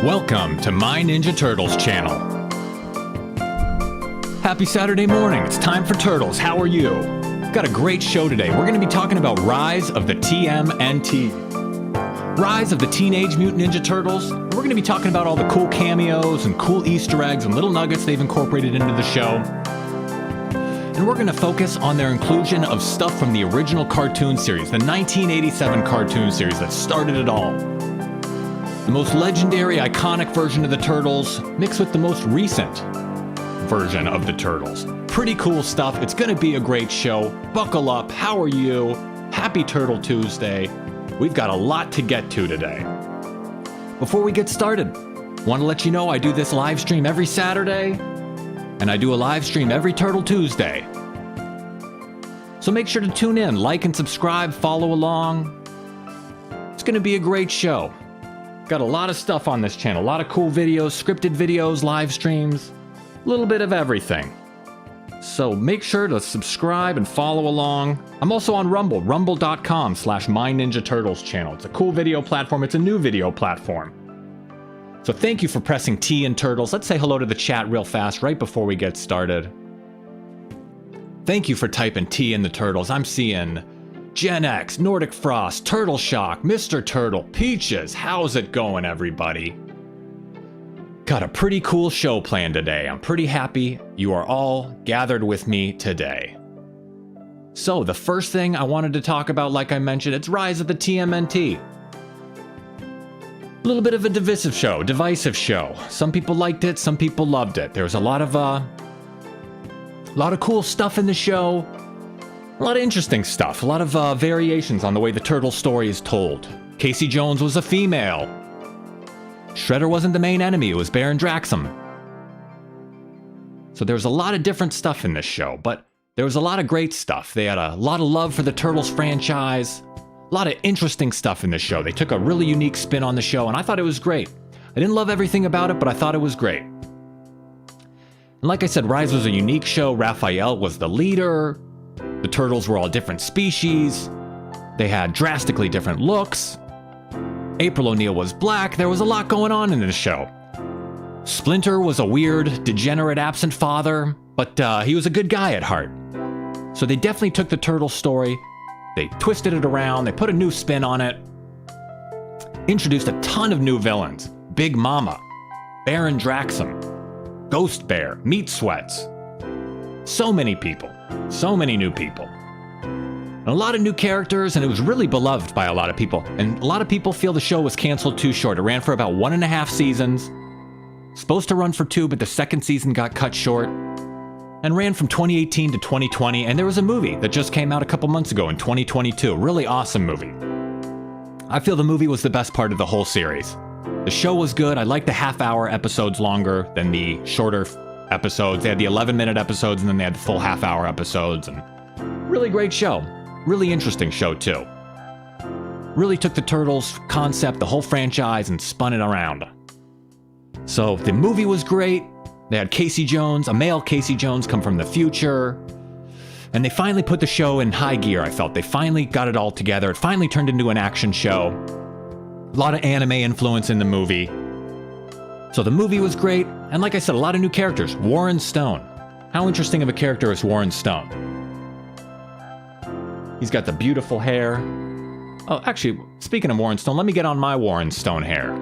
Welcome to My Ninja Turtles channel. Happy Saturday morning. It's time for Turtles. How are you? Got a great show today. We're going to be talking about Rise of the TMNT. Rise of the Teenage Mutant Ninja Turtles. We're going to be talking about all the cool cameos and cool Easter eggs and little nuggets they've incorporated into the show. And we're going to focus on their inclusion of stuff from the original cartoon series, the 1987 cartoon series that started it all. The most legendary, iconic version of the Turtles mixed with the most recent version of the Turtles. Pretty cool stuff. It's going to be a great show. Buckle up. How are you? Happy Turtle Tuesday. We've got a lot to get to today. Before we get started, want to let you know I do this live stream every Saturday, and I do a live stream every Turtle Tuesday. So make sure to tune in, like and subscribe, follow along. It's going to be a great show. Got a lot of stuff on this channel, a lot of cool videos, scripted videos, live streams, a little bit of everything. So make sure to subscribe and follow along. I'm also on Rumble, rumble.com/MyNinjaTurtles channel. It's a cool video platform. It's a new video platform. So thank you for pressing T in Turtles. Let's say hello to the chat real fast right before we get started. Thank you for typing T in the Turtles. I'm seeing Gen X, Nordic Frost, Turtle Shock, Mr. Turtle, Peaches. How's it going, everybody? Got a pretty cool show planned today. I'm pretty happy you are all gathered with me today. So the first thing I wanted to talk about, like I mentioned, it's Rise of the TMNT. A little bit of a divisive show. Some people liked it, some people loved it. There was a lot of cool stuff in the show, a lot of interesting stuff, a lot of variations on the way the Turtle story is told. Casey Jones was a female. Shredder wasn't the main enemy, it was Baron Draxum. So there was a lot of different stuff in this show, but there was a lot of great stuff. They had a lot of love for the Turtles franchise. A lot of interesting stuff in the show. They took a really unique spin on the show, and I thought it was great. I didn't love everything about it, but I thought it was great. And like I said, Rise was a unique show. Raphael was the leader. The Turtles were all different species. They had drastically different looks. April O'Neil was black. There was a lot going on in this show. Splinter was a weird, degenerate, absent father, but he was a good guy at heart. So they definitely took the Turtle story. They twisted it around, they put a new spin on it, introduced a ton of new villains. Big Mama, Baron Draxum, Ghost Bear, Meat Sweats. So many people, so many new people. And a lot of new characters, and it was really beloved by a lot of people. And a lot of people feel the show was canceled too short. It ran for about 1.5 seasons. Supposed to run for 2, but the second season got cut short. And ran from 2018 to 2020, and there was a movie that just came out a couple months ago in 2022. A really awesome movie. I feel the movie was the best part of the whole series. The show was good. I liked the half-hour episodes longer than the shorter episodes. They had the 11-minute episodes, and then they had the full half-hour episodes. And really great show. Really interesting show, too. Really took the Turtles concept, the whole franchise, and spun it around. So the movie was great. They had Casey Jones, a male Casey Jones, come from the future. And they finally put the show in high gear, I felt. They finally got it all together. It finally turned into an action show. A lot of anime influence in the movie. So the movie was great. And like I said, a lot of new characters. Warren Stone. How interesting of a character is Warren Stone? He's got the beautiful hair. Oh, actually, speaking of Warren Stone, let me get on my Warren Stone hair.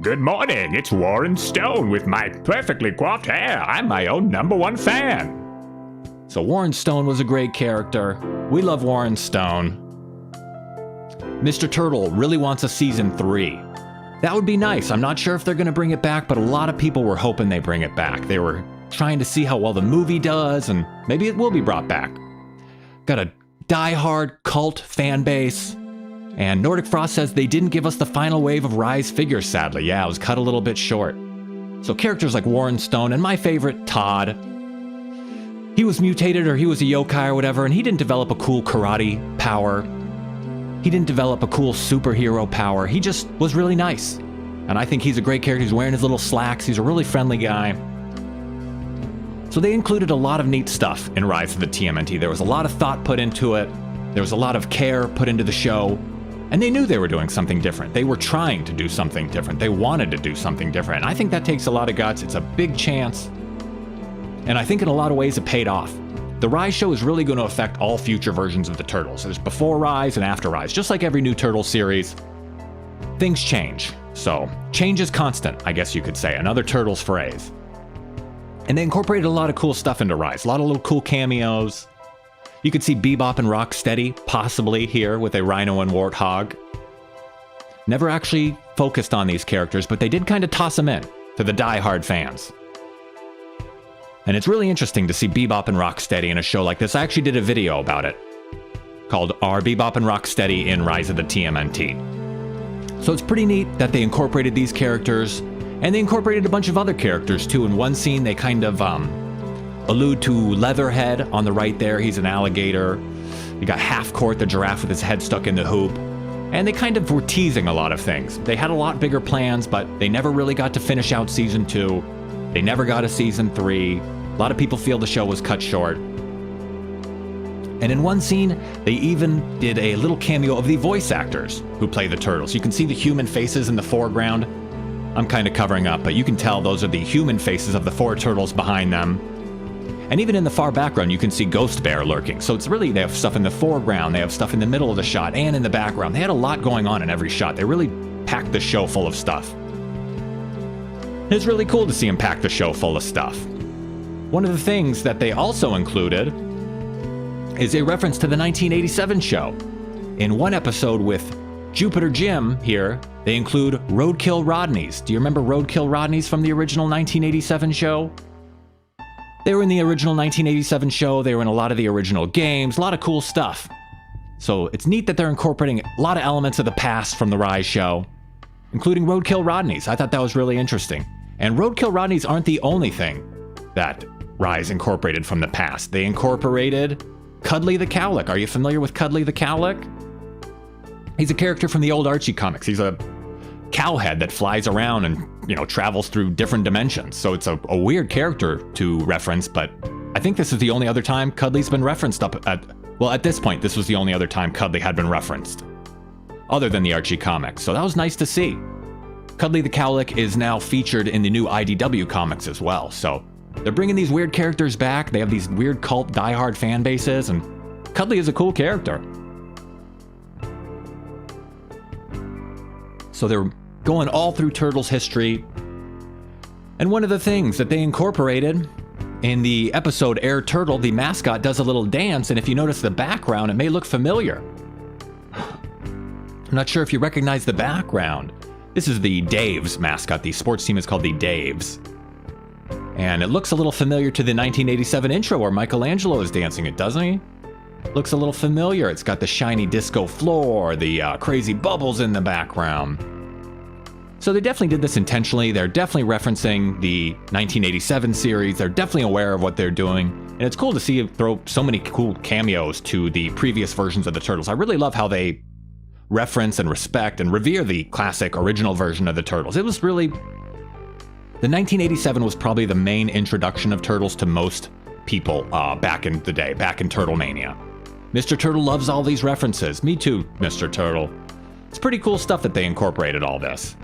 Good morning, it's Warren Stone with my perfectly coiffed hair. I'm my own #1 fan. So Warren Stone was a great character. We love Warren Stone. Mr. Turtle really wants a season 3. That would be nice. I'm not sure if they're going to bring it back, but a lot of people were hoping they bring it back. They were trying to see how well the movie does, and maybe it will be brought back. Got a die-hard cult fan base. And Nordic Frost says they didn't give us the final wave of Rise figures, sadly. Yeah, it was cut a little bit short. So characters like Warren Stone, and my favorite, Todd. He was mutated, or he was a yokai or whatever, and he didn't develop a cool karate power. He didn't develop a cool superhero power. He just was really nice. And I think he's a great character. He's wearing his little slacks. He's a really friendly guy. So they included a lot of neat stuff in Rise of the TMNT. There was a lot of thought put into it. There was a lot of care put into the show. And they knew they were doing something different. They were trying to do something different. They wanted to do something different. And I think that takes a lot of guts. It's a big chance. And I think in a lot of ways it paid off. The Rise show is really going to affect all future versions of the Turtles. There's before Rise and after Rise. Just like every new Turtles series, things change. So, change is constant, I guess you could say. Another Turtles phrase. And they incorporated a lot of cool stuff into Rise. A lot of little cool cameos. You could see Bebop and Rocksteady, possibly here with a Rhino and Warthog. Never actually focused on these characters, but they did kind of toss them in to the die-hard fans. And it's really interesting to see Bebop and Rocksteady in a show like this. I actually did a video about it called Are Bebop and Rocksteady in Rise of the TMNT? So it's pretty neat that they incorporated these characters, and they incorporated a bunch of other characters too. In one scene, they kind of allude to Leatherhead on the right there. He's an alligator. You got Half-Court, the giraffe with his head stuck in the hoop. And they kind of were teasing a lot of things. They had a lot bigger plans, but they never really got to finish out Season 2. They never got a Season 3. A lot of people feel the show was cut short. And in one scene, they even did a little cameo of the voice actors who play the Turtles. You can see the human faces in the foreground. I'm kind of covering up, but you can tell those are the human faces of the 4 Turtles behind them. And even in the far background, you can see Ghost Bear lurking. So it's really, they have stuff in the foreground, they have stuff in the middle of the shot, and in the background. They had a lot going on in every shot. They really packed the show full of stuff. It's really cool to see them pack the show full of stuff. One of the things that they also included is a reference to the 1987 show. In one episode with Jupiter Jim here, they include Roadkill Rodneys. Do you remember Roadkill Rodneys from the original 1987 show? They were in the original 1987 show, they were in a lot of the original games, a lot of cool stuff. So it's neat that they're incorporating a lot of elements of the past from the Rise show, including Roadkill Rodneys. I thought that was really interesting. And Roadkill Rodneys aren't the only thing that Rise incorporated from the past. They incorporated Cuddly the Cowlick. Are you familiar with Cuddly the Cowlick? He's a character from the old Archie comics. He's a cowhead that flies around and, travels through different dimensions. So it's a weird character to reference, but I think this is the only other time Cuddly's been referenced at this point, this was the only other time Cuddly had been referenced, other than the Archie comics. So that was nice to see. Cuddly the Cowlick is now featured in the new IDW comics as well. So they're bringing these weird characters back. They have these weird cult diehard fan bases, and Cuddly is a cool character. So they're going all through Turtles history. And one of the things that they incorporated in the episode Air Turtle, the mascot does a little dance, and if you notice the background, it may look familiar. I'm not sure if you recognize the background. This is the Daves mascot. The sports team is called the Daves. And it looks a little familiar to the 1987 intro where Michelangelo is dancing it, doesn't he? Looks a little familiar. It's got the shiny disco floor, the crazy bubbles in the background. So they definitely did this intentionally. They're definitely referencing the 1987 series. They're definitely aware of what they're doing. And it's cool to see it throw so many cool cameos to the previous versions of the Turtles. I really love how they reference and respect and revere the classic original version of the Turtles. It was really... The 1987 was probably the main introduction of Turtles to most people back in the day, back in Turtlemania. Mr. Turtle loves all these references. Me too, Mr. Turtle. It's pretty cool stuff that they incorporated all this.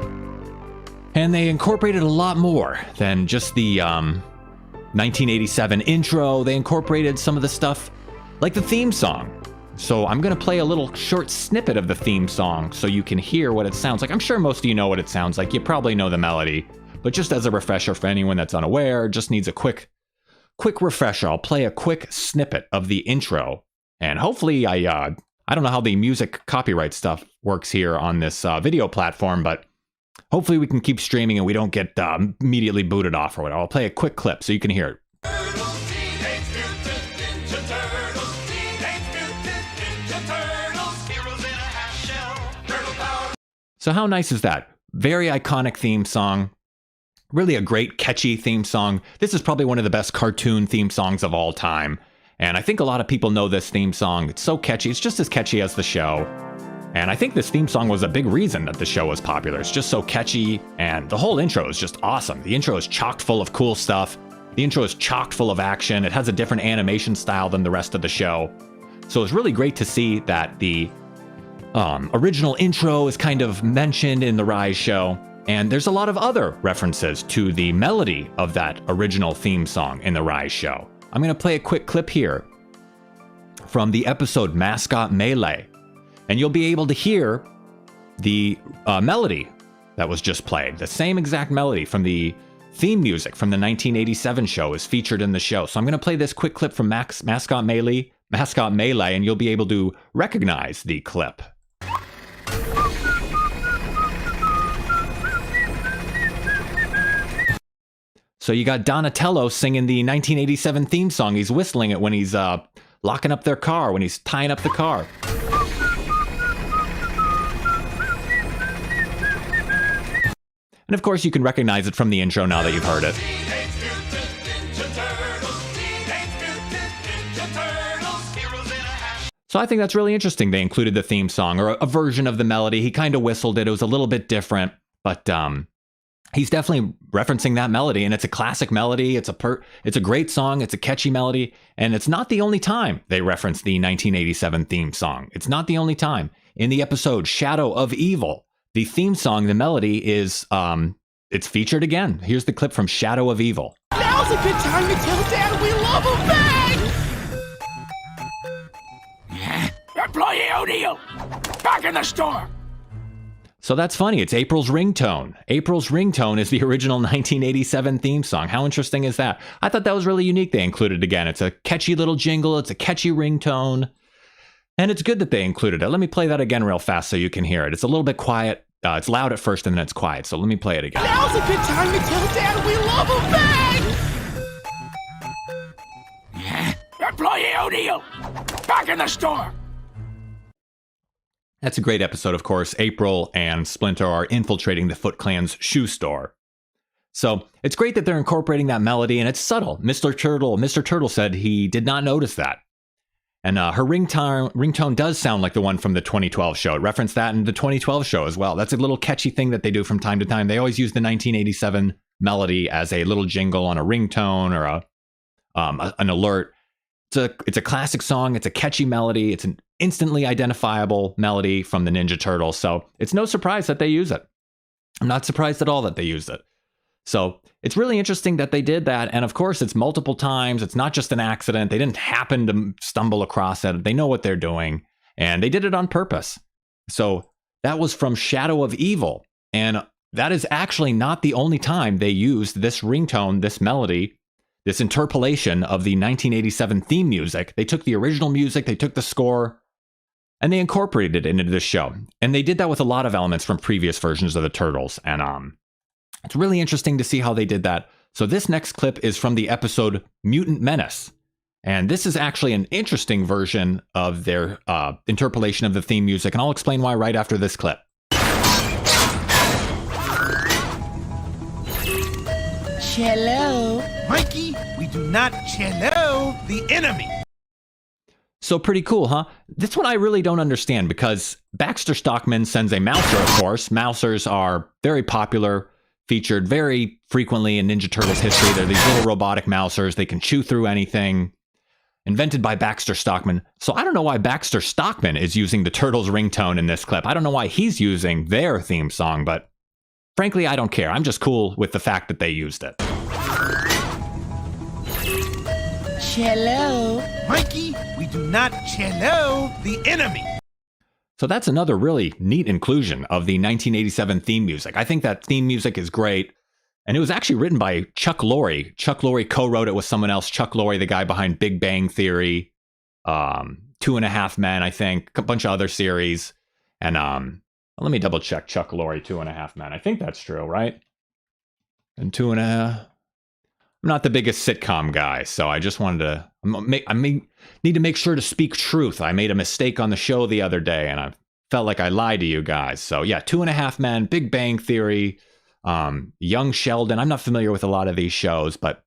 And they incorporated a lot more than just the 1987 intro. They incorporated some of the stuff like the theme song. So I'm going to play a little short snippet of the theme song so you can hear what it sounds like. I'm sure most of you know what it sounds like. You probably know the melody. But just as a refresher for anyone that's unaware, just needs a quick refresher. I'll play a quick snippet of the intro. And hopefully I don't know how the music copyright stuff works here on this video platform, but hopefully we can keep streaming and we don't get immediately booted off or whatever. I'll play a quick clip so you can hear it. Turtles, Teenage Mutant Ninja Turtles, Teenage Mutant Ninja Turtles, heroes in a half shell, turtle power. So how nice is that? Very iconic theme song. Really a great catchy theme song. This is probably one of the best cartoon theme songs of all time. And I think a lot of people know this theme song. It's so catchy. It's just as catchy as the show. And I think this theme song was a big reason that the show was popular. It's just so catchy, and the whole intro is just awesome. The intro is chock full of cool stuff. The intro is chock full of action. It has a different animation style than the rest of the show. So it's really great to see that the original intro is kind of mentioned in the Rise show. And there's a lot of other references to the melody of that original theme song in the Rise show. I'm going to play a quick clip here from the episode Mascot Melee. And you'll be able to hear the melody that was just played. The same exact melody from the theme music from the 1987 show is featured in the show. So I'm going to play this quick clip from Mascot Melee, and you'll be able to recognize the clip. So you got Donatello singing the 1987 theme song. He's whistling it when he's locking up their car, when he's tying up the car. And of course, you can recognize it from the intro now that you've heard it. Teenage Mutant Ninja Turtles. Teenage Mutant Ninja Turtles. Heroes in a hat. So I think that's really interesting. They included the theme song, or a version of the melody. He kind of whistled it. It was a little bit different, but he's definitely referencing that melody, and it's a classic melody. It's a great song. It's a catchy melody, and it's not the only time they reference the 1987 theme song. It's not the only time. In the episode Shadow of Evil, the theme song, the melody is it's featured again. Here's the clip from Shadow of Evil. Now's a good time to tell Dad we love him back! Employee O'Neill, back in the store! So that's funny. It's April's ringtone. April's ringtone is the original 1987 theme song. How interesting is that? I thought that was really unique. They included it again. It's a catchy little jingle. It's a catchy ringtone. And it's good that they included it. Let me play that again real fast so you can hear it. It's a little bit quiet. It's loud at first and then it's quiet. So let me play it again. Now's a good time to tell Dad we love him back! Employee O'Neill, back in the store! That's a great episode, of course. April and Splinter are infiltrating the Foot Clan's shoe store. So it's great that they're incorporating that melody, and it's subtle. Mr. Turtle said he did not notice that. And her ringtone does sound like the one from the 2012 show. It referenced that in the 2012 show as well. That's a little catchy thing that they do from time to time. They always use the 1987 melody as a little jingle on a ringtone or an alert. It's a classic song. It's a catchy melody. It's an instantly identifiable melody from the Ninja Turtles. So it's no surprise that they use it. I'm not surprised at all that they used it. So it's really interesting that they did that. And of course, it's multiple times. It's not just an accident. They didn't happen to stumble across it. They know what they're doing. And they did it on purpose. So that was from Shadow of Evil. And that is actually not the only time they used this ringtone, this melody, this interpolation of the 1987 theme music. They took the original music, they took the score, and they incorporated it into this show. And they did that with a lot of elements from previous versions of the Turtles. And it's really interesting to see how they did that. So this next clip is from the episode Mutant Menace. And this is actually an interesting version of their interpolation of the theme music. And I'll explain why right after this clip. Cello. Mikey, we do not cello the enemy. So pretty cool, huh? This one I really don't understand because Baxter Stockman sends a Mouser, of course. Mousers are very popular, featured very frequently in Ninja Turtles history. They're these little robotic Mousers. They can chew through anything. Invented by Baxter Stockman. So I don't know why Baxter Stockman is using the Turtles ringtone in this clip. I don't know why he's using their theme song, but frankly, I don't care. I'm just cool with the fact that they used it. Cello. Mikey, we do not cello the enemy. So that's another really neat inclusion of the 1987 theme music. I think that theme music is great. And it was actually written by Chuck Lorre. Chuck Lorre co-wrote it with someone else. Chuck Lorre, the guy behind Big Bang Theory, 2.5 Men, I think, a bunch of other series. And let me double check Chuck Lorre, 2.5 Men. I think that's true, right? And 2.5. I'm not the biggest sitcom guy, so I just wanted to need to make sure to speak truth. I made a mistake on the show the other day, and I felt like I lied to you guys. So yeah, 2.5 Men, Big Bang Theory, Young Sheldon. I'm not familiar with a lot of these shows, but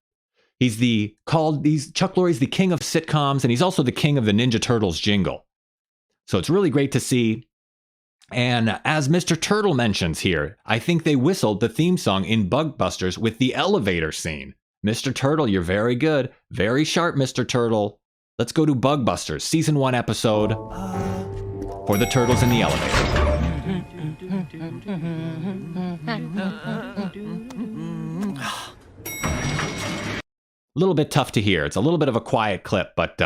Chuck Lorre's the king of sitcoms, and he's also the king of the Ninja Turtles jingle. So it's really great to see. And as Mr. Turtle mentions here, I think they whistled the theme song in Bugbusters with the elevator scene. Mr. Turtle, you're very good. Very sharp, Mr. Turtle. Let's go to Bugbusters, Season 1 episode for the turtles in the elevator. A little bit tough to hear. It's a little bit of a quiet clip, but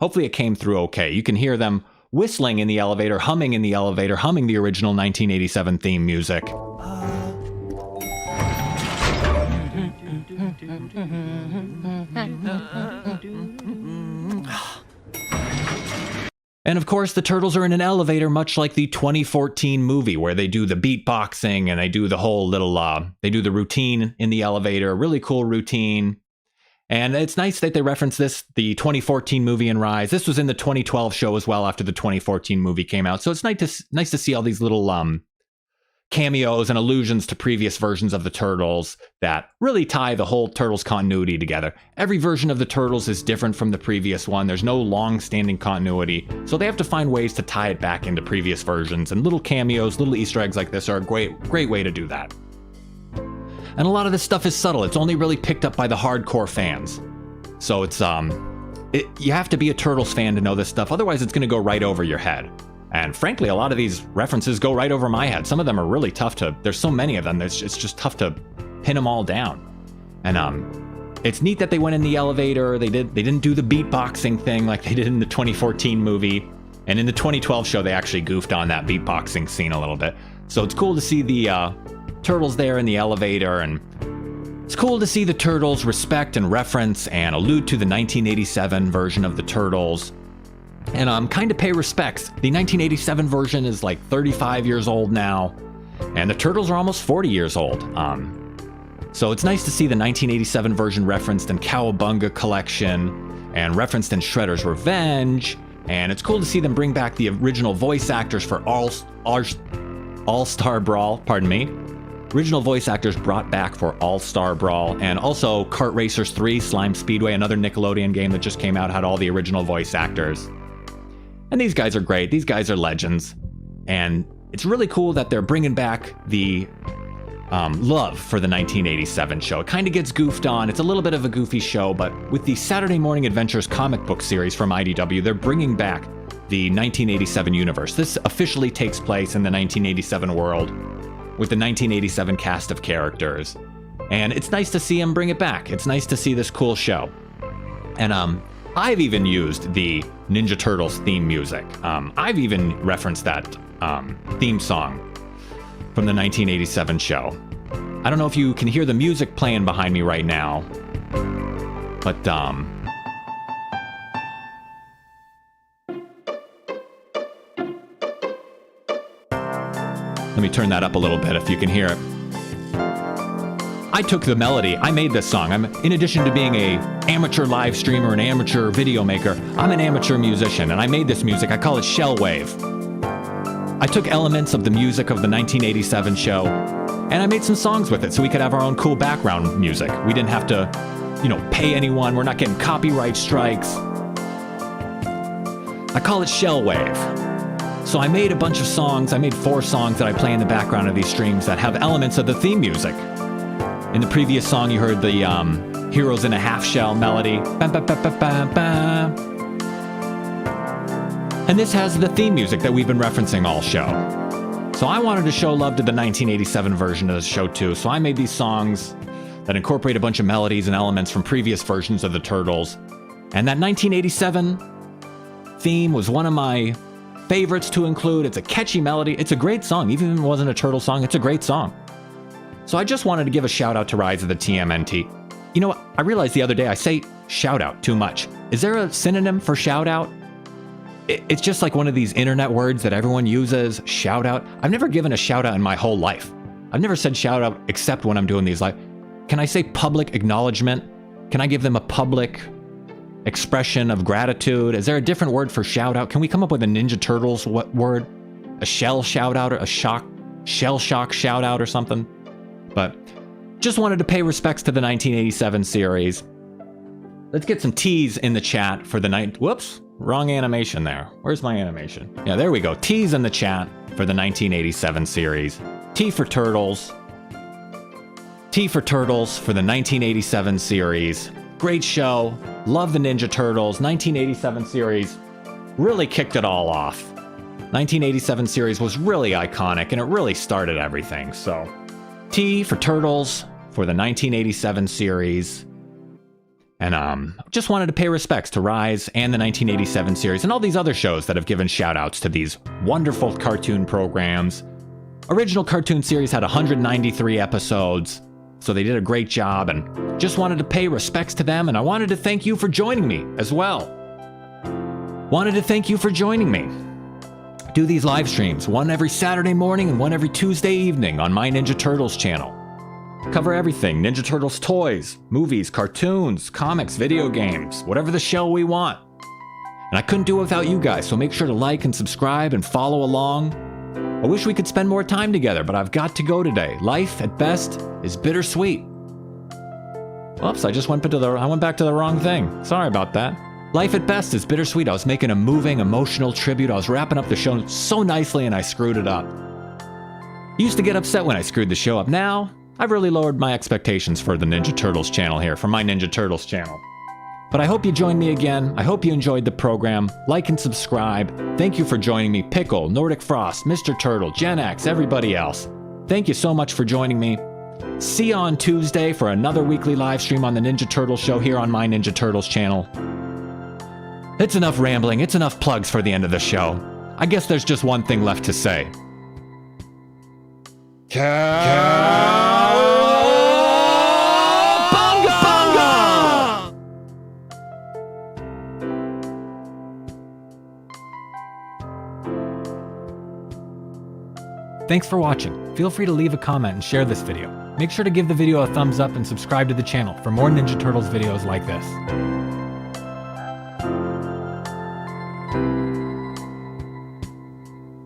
hopefully it came through okay. You can hear them whistling in the elevator, humming in the elevator, humming the original 1987 theme music. And of course, the turtles are in an elevator, much like the 2014 movie, where they do the beatboxing and they do the whole little, they do the routine in the elevator, really cool routine. And it's nice that they reference this, the 2014 movie in Rise. This was in the 2012 show as well after the 2014 movie came out. So it's nice to see all these little cameos and allusions to previous versions of the Turtles that really tie the whole Turtles continuity together. Every version of the Turtles is different from the previous one. There's no long-standing continuity, so they have to find ways to tie it back into previous versions. And little cameos, little Easter eggs like this are a great way to do that. And a lot of this stuff is subtle. It's only really picked up by the hardcore fans. So it's you have to be a Turtles fan to know this stuff. Otherwise, it's going to go right over your head. And frankly, a lot of these references go right over my head. Some of them are really tough to. There's so many of them. It's just tough to pin them all down. And it's neat that they went in the elevator. They didn't do the beatboxing thing like they did in the 2014 movie. And in the 2012 show, they actually goofed on that beatboxing scene a little bit. So it's cool to see the Turtles there in the elevator, and it's cool to see the Turtles respect and reference and allude to the 1987 version of the Turtles, and kind of pay respects. The 1987 version is like 35 years old now, and the Turtles are almost 40 years old. So it's nice to see the 1987 version referenced in Cowabunga Collection and referenced in Shredder's Revenge, and it's cool to see them bring back the original voice actors for All-Star Brawl, pardon me. Original voice actors brought back for All-Star Brawl, and also Kart Racers 3, Slime Speedway, another Nickelodeon game that just came out, had all the original voice actors. And these guys are great. These guys are legends. And it's really cool that they're bringing back the love for the 1987 show. It kind of gets goofed on. It's a little bit of a goofy show, but with the Saturday Morning Adventures comic book series from IDW, they're bringing back the 1987 universe. This officially takes place in the 1987 world, with the 1987 cast of characters. And it's nice to see him bring it back. It's nice to see this cool show. And I've even used the Ninja Turtles theme music. I've even referenced that theme song from the 1987 show. I don't know if you can hear the music playing behind me right now, but let me turn that up a little bit if you can hear it. I took the melody, I made this song. In addition to being an amateur live streamer, an amateur video maker, I'm an amateur musician, and I made this music. I call it Shell Wave. I took elements of the music of the 1987 show, and I made some songs with it so we could have our own cool background music. We didn't have to, pay anyone. We're not getting copyright strikes. I call it Shell Wave. So I made a bunch of songs. I made 4 songs that I play in the background of these streams that have elements of the theme music. In the previous song, you heard the Heroes in a Half Shell melody. And this has the theme music that we've been referencing all show. So I wanted to show love to the 1987 version of the show too. So I made these songs that incorporate a bunch of melodies and elements from previous versions of the Turtles. And that 1987 theme was one of my favorites to include. It's a catchy melody. It's a great song. Even if it wasn't a Turtle song, it's a great song. So I just wanted to give a shout out to Rise of the TMNT. You know what? I realized the other day I say shout out too much. Is there a synonym for shout out? It's just like one of these internet words that everyone uses, shout out. I've never given a shout out in my whole life. I've never said shout out except when I'm doing these live. Can I say public acknowledgement? Can I give them a public expression of gratitude? Is there a different word for shout out? Can we come up with a Ninja Turtles word? A shell shout out, or a shell shock shout out or something? But just wanted to pay respects to the 1987 series. Let's get some T's in the chat for the night. Whoops, wrong animation there. Where's my animation? Yeah, there we go. T's in the chat for the 1987 series. T for Turtles. T for Turtles for the 1987 series. Great show. Love the Ninja Turtles. 1987 series really kicked it all off. 1987 series was really iconic and it really started everything. So, T for Turtles for the 1987 series. And just wanted to pay respects to Rise and the 1987 series and all these other shows that have given shout outs to these wonderful cartoon programs. Original cartoon series had 193 episodes, so they did a great job, and just wanted to pay respects to them, and I wanted to thank you for joining me as well. Wanted to thank you for joining me. Do these live streams, one every Saturday morning and one every Tuesday evening on my Ninja Turtles channel. Cover everything, Ninja Turtles toys, movies, cartoons, comics, video games, whatever the show we want. And I couldn't do it without you guys, so make sure to like and subscribe and follow along. I wish we could spend more time together, but I've got to go today. Life, at best, is bittersweet. Oops, I went back to the wrong thing. Sorry about that. Life at best is bittersweet. I was making a moving, emotional tribute. I was wrapping up the show so nicely and I screwed it up. I used to get upset when I screwed the show up. Now, I've really lowered my expectations for the Ninja Turtles channel here, for my Ninja Turtles channel. But I hope you join me again. I hope you enjoyed the program. Like and subscribe. Thank you for joining me, Pickle, Nordic Frost, Mr. Turtle, Gen X, everybody else. Thank you so much for joining me. See you on Tuesday for another weekly live stream on the Ninja Turtles show here on my Ninja Turtles channel. It's enough rambling. It's enough plugs for the end of the show. I guess there's just one thing left to say. Thanks for watching. Feel free to leave a comment and share this video. Make sure to give the video a thumbs up and subscribe to the channel for more Ninja Turtles videos like this.